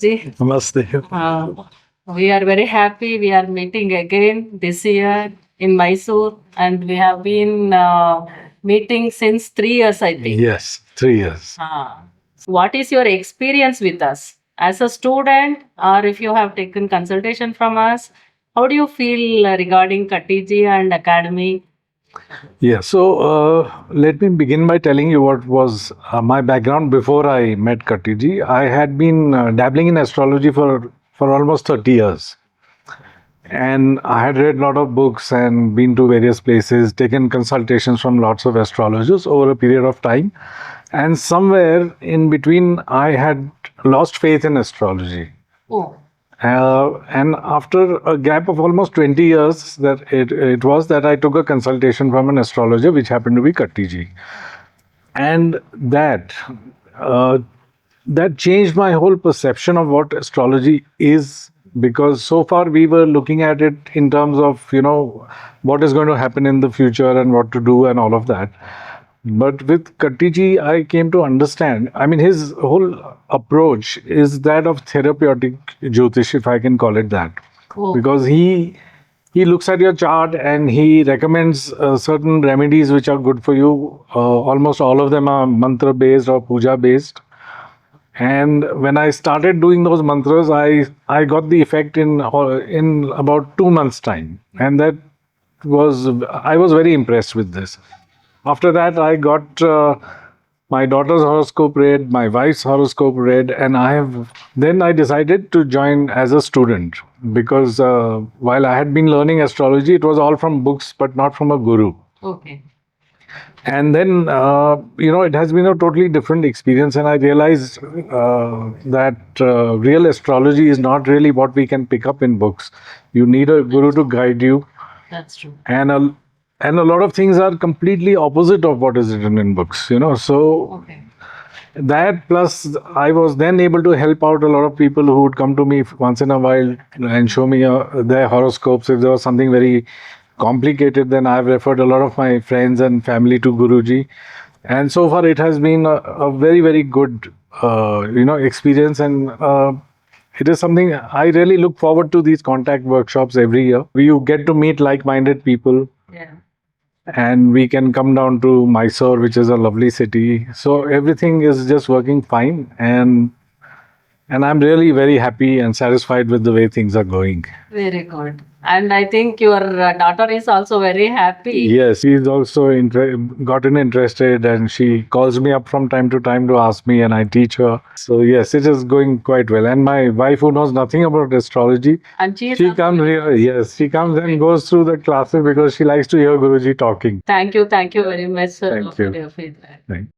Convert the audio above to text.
Ji. Namaste. We are very happy we are meeting again this year in Mysore, and we have been meeting since 3 years, I think. Yes, 3 years. What is your experience with us as a student, or if you have taken consultation from us? How do you feel regarding Katiji and Academy? Yeah, so let me begin by telling you what was my background before I met Katiji. I had been dabbling in astrology for almost 30 years. And I had read a lot of books and been to various places, taken consultations from lots of astrologers over a period of time. And somewhere in between, I had lost faith in astrology. Oh, And after a gap of almost 20 years, it was that I took a consultation from an astrologer, which happened to be Kattiji. And uh, that changed my whole perception of what astrology is, because so far we were looking at it in terms of, what is going to happen in the future and what to do and all of that. But with Kattiji, I came to understand. I mean, his whole approach is that of therapeutic Jyotish, if I can call it that, oh, because he looks at your chart and he recommends certain remedies which are good for you. Almost all of them are mantra based or puja based. And when I started doing those mantras, I got the effect in about 2 months' time, and I was very impressed with this. After that, I got my daughter's horoscope read, my wife's horoscope read, and then I decided to join as a student, because while I had been learning astrology, it was all from books, but not from a guru. okay. And then, it has been a totally different experience. And I realized that real astrology is not really what we can pick up in books. You need a guru to guide you. That's true. And a lot of things are completely opposite of what is written in books, So Okay. that, plus I was then able to help out a lot of people who would come to me once in a while and show me their horoscopes. If there was something very complicated, then I've referred a lot of my friends and family to Guruji. And so far it has been a very, very good experience. And it is something I really look forward to, these contact workshops every year. You get to meet like-minded people. Yeah. And we can come down to Mysore, which is a lovely city. So everything is just working fine, and I'm really very happy and satisfied with the way things are going. Very good. And I think your daughter is also very happy. Yes, she's also gotten interested, and she calls me up from time to time to ask me, and I teach her. So yes, it is going quite well. And my wife, who knows nothing about astrology, And she comes here. Yes, she comes and goes through the classes because she likes to hear Guruji talking. Thank you very much, sir, Thank for you. your feedback. Thank